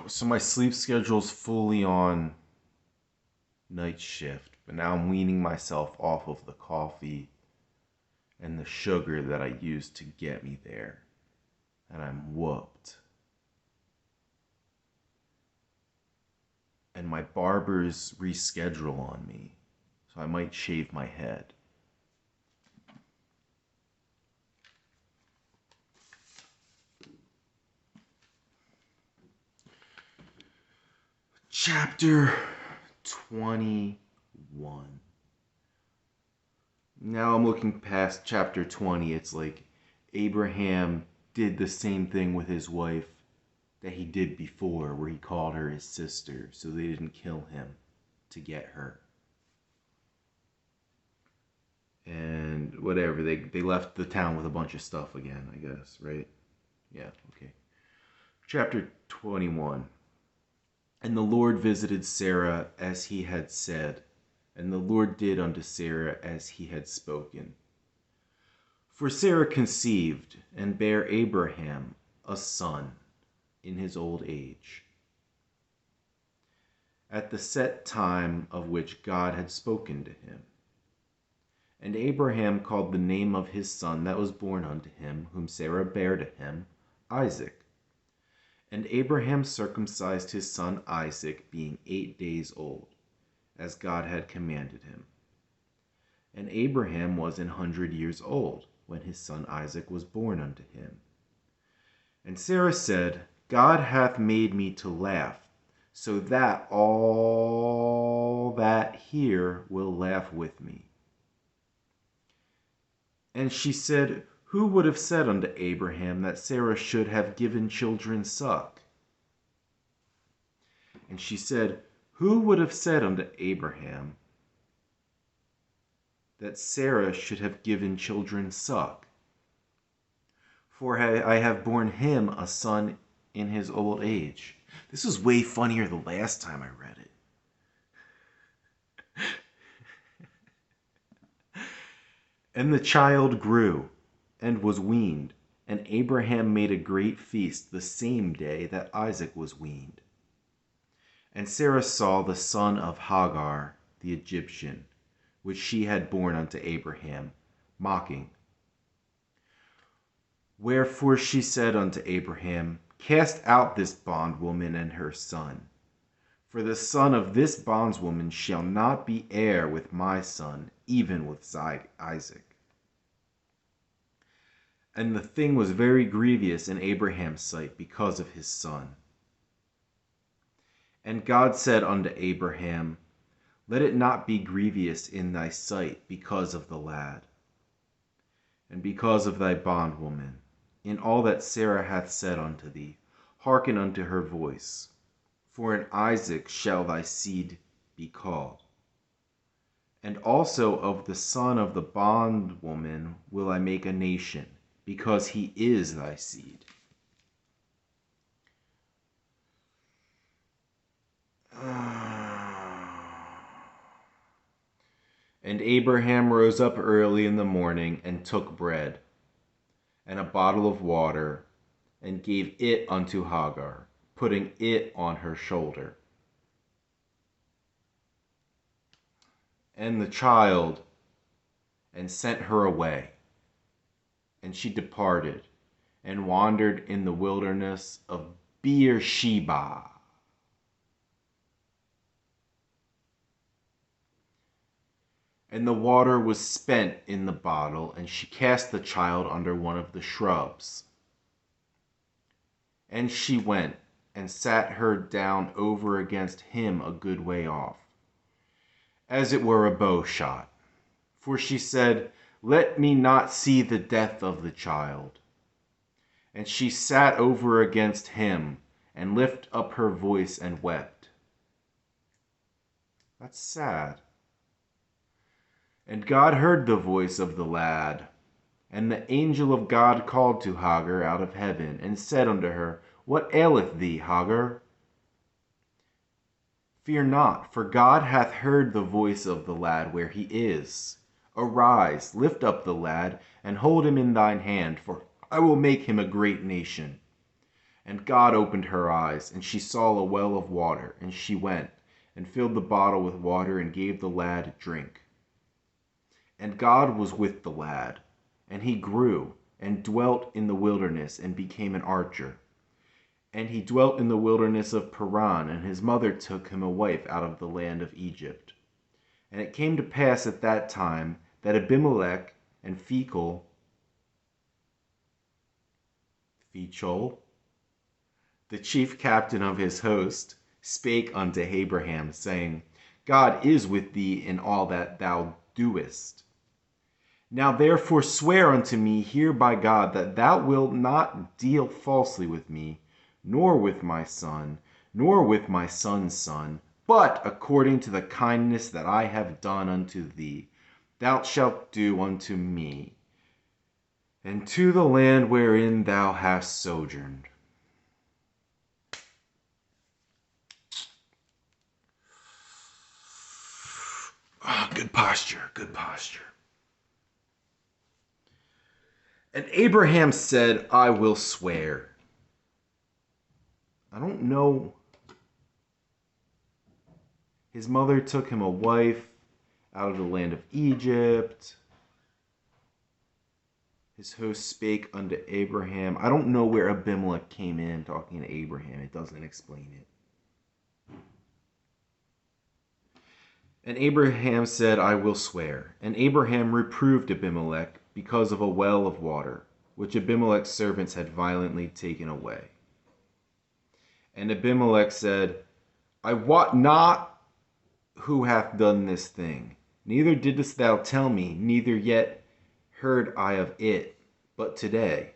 So my sleep schedule's fully on night shift, but now I'm weaning myself off of the coffee and the sugar that I used to get me there. And I'm whooped. And my barber's reschedule on me, so I might shave my head. Chapter 21. Now I'm looking past chapter 20. It's like Abraham did the same thing with his wife that he did before, where he called her his sister, so they didn't kill him to get her. And whatever, they left the town with a bunch of stuff again, I guess, right? Yeah, okay. Chapter 21. And the Lord visited Sarah as he had said, and the Lord did unto Sarah as he had spoken. For Sarah conceived and bare Abraham a son in his old age, at the set time of which God had spoken to him. And Abraham called the name of his son that was born unto him, whom Sarah bare to him, Isaac. And Abraham circumcised his son Isaac, being 8 days old, as God had commanded him. And Abraham was 100 years old, when his son Isaac was born unto him. And Sarah said, God hath made me to laugh, so that all that hear will laugh with me. And she said, who would have said unto Abraham that Sarah should have given children suck? And she said, who would have said unto Abraham that Sarah should have given children suck? For I have borne him a son in his old age. This was way funnier the last time I read it. And the child grew and was weaned, and Abraham made a great feast the same day that Isaac was weaned. And Sarah saw the son of Hagar the Egyptian, which she had borne unto Abraham, mocking. Wherefore she said unto Abraham, cast out this bondwoman and her son, for the son of this bondwoman shall not be heir with my son, even with Isaac. And the thing was very grievous in Abraham's sight because of his son. And God said unto Abraham, let it not be grievous in thy sight because of the lad, and because of thy bondwoman. In all that Sarah hath said unto thee, hearken unto her voice. For in Isaac shall thy seed be called. And also of the son of the bondwoman will I make a nation, because he is thy seed. And Abraham rose up early in the morning, and took bread, and a bottle of water, and gave it unto Hagar, putting it on her shoulder. And the child, and sent her away. And she departed, and wandered in the wilderness of Beersheba. And the water was spent in the bottle, and she cast the child under one of the shrubs. And she went, and sat her down over against him a good way off, as it were a bow shot. For she said, let me not see the death of the child. And she sat over against him, and lifted up her voice and wept. That's sad. And God heard the voice of the lad. And the angel of God called to Hagar out of heaven, and said unto her, what aileth thee, Hagar? Fear not, for God hath heard the voice of the lad where he is. Arise, lift up the lad, and hold him in thine hand, for I will make him a great nation. And God opened her eyes, and she saw a well of water, and she went and filled the bottle with water and gave the lad drink. And God was with the lad, and he grew and dwelt in the wilderness and became an archer. And he dwelt in the wilderness of Paran, and his mother took him a wife out of the land of Egypt. And it came to pass at that time that Abimelech and Phicol, the chief captain of his host, spake unto Abraham, saying, God is with thee in all that thou doest. Now therefore swear unto me here by God that thou wilt not deal falsely with me, nor with my son, nor with my son's son, but according to the kindness that I have done unto thee, thou shalt do unto me, and to the land wherein thou hast sojourned. Good posture, good posture. And Abraham said, I will swear. I don't know. His mother took him a wife out of the land of Egypt. His host spake unto Abraham. I don't know where Abimelech came in talking to Abraham. It doesn't explain it. And Abraham said, I will swear. And Abraham reproved Abimelech because of a well of water, which Abimelech's servants had violently taken away. And Abimelech said, I wot not who hath done this thing. Neither didst thou tell me, neither yet heard I of it, but today.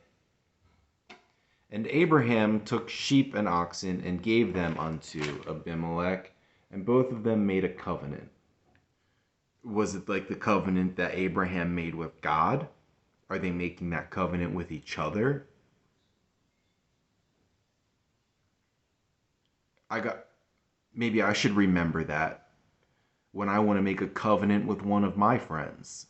And Abraham took sheep and oxen and gave them unto Abimelech, and both of them made a covenant. Was it like the covenant that Abraham made with God? Are they making that covenant with each other? Maybe I should remember that when I want to make a covenant with one of my friends.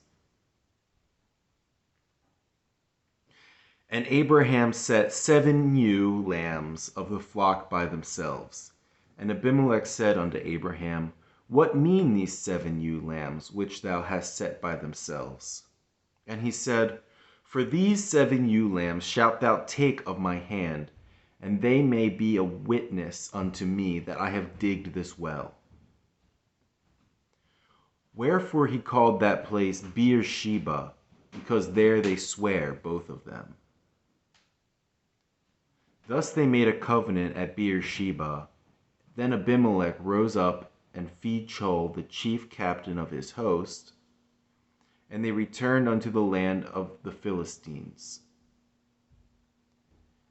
And Abraham set 7 ewe lambs of the flock by themselves. And Abimelech said unto Abraham, What mean these 7 ewe lambs which thou hast set by themselves? And he said, For these 7 ewe lambs shalt thou take of my hand, and they may be a witness unto me that I have digged this well. Wherefore he called that place Beersheba, because there they swear, both of them. Thus they made a covenant at Beersheba. Then Abimelech rose up and Phicol, the chief captain of his host, and they returned unto the land of the Philistines.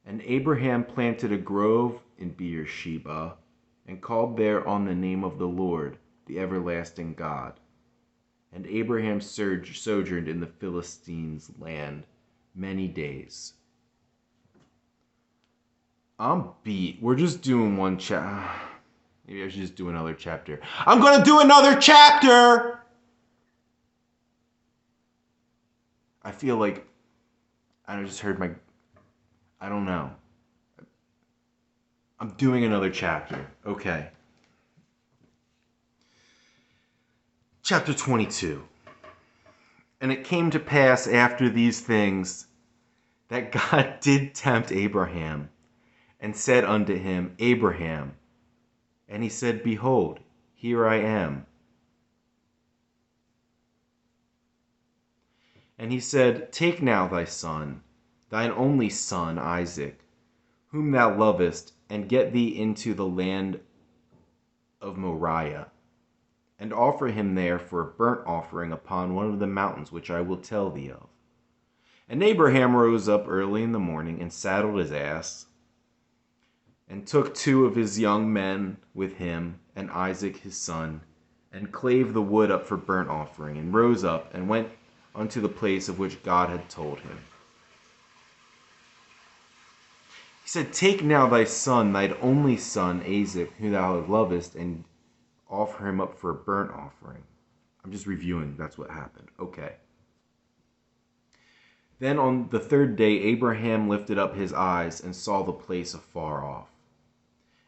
And Abraham planted a grove in Beersheba, and called there on the name of the Lord, the everlasting God. And Abraham sojourned in the Philistines' land many days. I'm beat. We're just doing one chapter. Maybe I should just do another chapter. I'm going to do another chapter! I feel like I just heard my... I don't know. I'm doing another chapter. Okay. Chapter 22. And it came to pass after these things that God did tempt Abraham, and said unto him, Abraham. And he said, Behold, here I am. And he said, Take now thy son, thine only son Isaac, whom thou lovest, and get thee into the land of Moriah, and offer him there for a burnt offering upon one of the mountains which I will tell thee of. And Abraham rose up early in the morning, and saddled his ass, and took 2 of his young men with him, and Isaac his son, and clave the wood up for burnt offering, and rose up, and went unto the place of which God had told him. He said, Take now thy son, thine only son, Isaac, whom thou lovest, and offer him up for a burnt offering. I'm just reviewing, that's what happened. Okay. Then on the third day Abraham lifted up his eyes and saw the place afar off.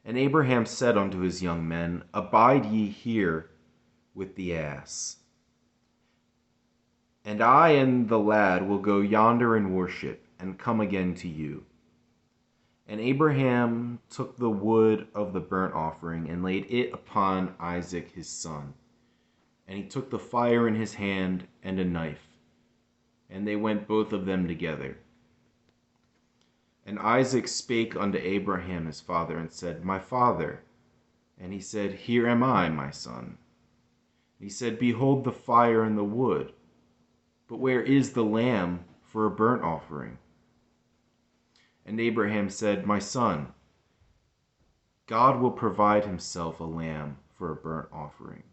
And Abraham said unto his young men, Abide ye here with the ass, and I and the lad will go yonder and worship, and come again to you. And Abraham took the wood of the burnt offering, and laid it upon Isaac his son. And he took the fire in his hand, and a knife, and they went both of them together. And Isaac spake unto Abraham his father, and said, My father. And he said, Here am I, my son. And he said, Behold the fire and the wood, but where is the lamb for a burnt offering? And Abraham said, My son, God will provide himself a lamb for a burnt offering.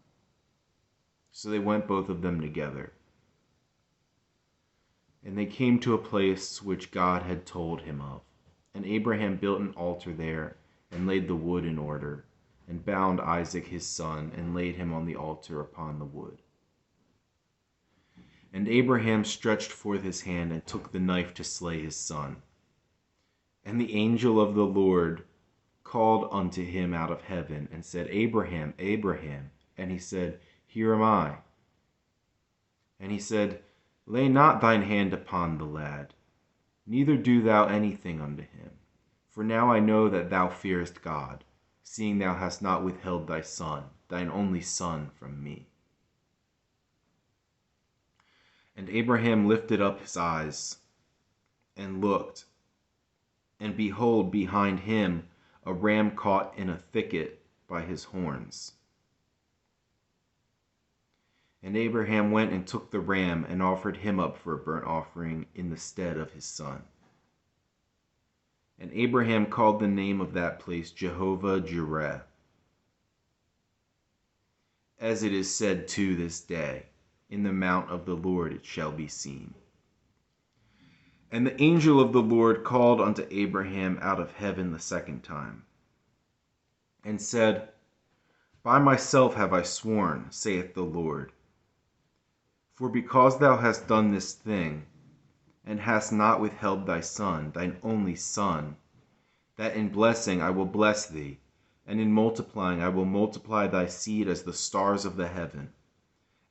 So they went both of them together. And they came to a place which God had told him of. And Abraham built an altar there, and laid the wood in order, and bound Isaac his son, and laid him on the altar upon the wood. And Abraham stretched forth his hand, and took the knife to slay his son. And the angel of the Lord called unto him out of heaven, and said, Abraham, Abraham. And he said, Here am I. And he said, Lay not thine hand upon the lad, neither do thou anything unto him. For now I know that thou fearest God, seeing thou hast not withheld thy son, thine only son, from me. And Abraham lifted up his eyes, and looked, and behold, behind him a ram caught in a thicket by his horns. And Abraham went and took the ram, and offered him up for a burnt offering in the stead of his son. And Abraham called the name of that place Jehovah-Jireh, as it is said to this day, In the mount of the Lord it shall be seen. And the angel of the Lord called unto Abraham out of heaven the second time, and said, By myself have I sworn, saith the Lord, for because thou hast done this thing, and hast not withheld thy son, thine only son, that in blessing I will bless thee, and in multiplying I will multiply thy seed as the stars of the heaven,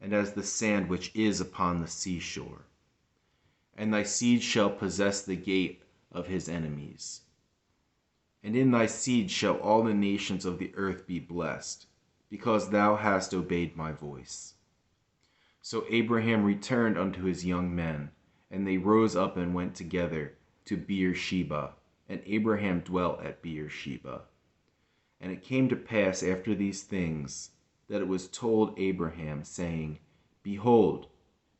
and as the sand which is upon the seashore. And thy seed shall possess the gate of his enemies. And in thy seed shall all the nations of the earth be blessed, because thou hast obeyed my voice. So Abraham returned unto his young men, and they rose up and went together to Beersheba, and Abraham dwelt at Beersheba. And it came to pass after these things, that it was told Abraham, saying, Behold,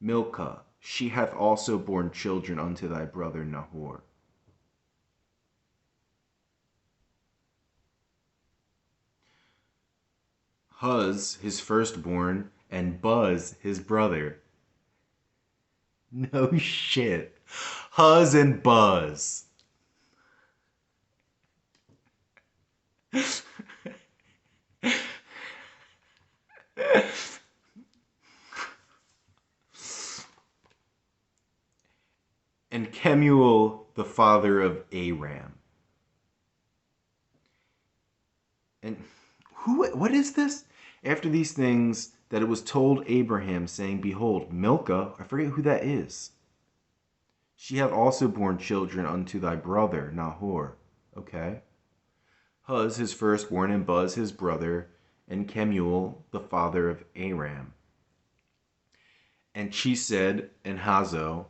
Milcah, she hath also borne children unto thy brother Nahor. Huz, his firstborn, and Buz, his brother. No shit. Huz and Buz. And Kemuel, the father of Aram. And what is this? After these things, that it was told Abraham, saying, Behold, Milcah, I forget who that is. She hath also borne children unto thy brother Nahor. Okay. Huz, his firstborn, and Buz, his brother, and Kemuel, the father of Aram. And Chesed, and Hazo,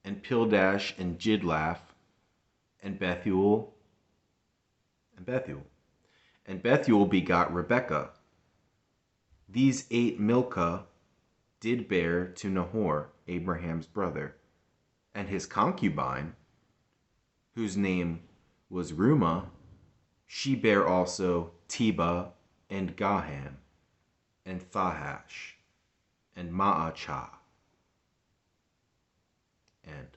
and Pildash, and Jidlaph, and Bethuel, And Bethuel begot Rebekah. These 8 Milcah did bear to Nahor, Abraham's brother, and his concubine, whose name was Reumah, she bare also Teba, and Gaham, and Thahash, and Maachah. End.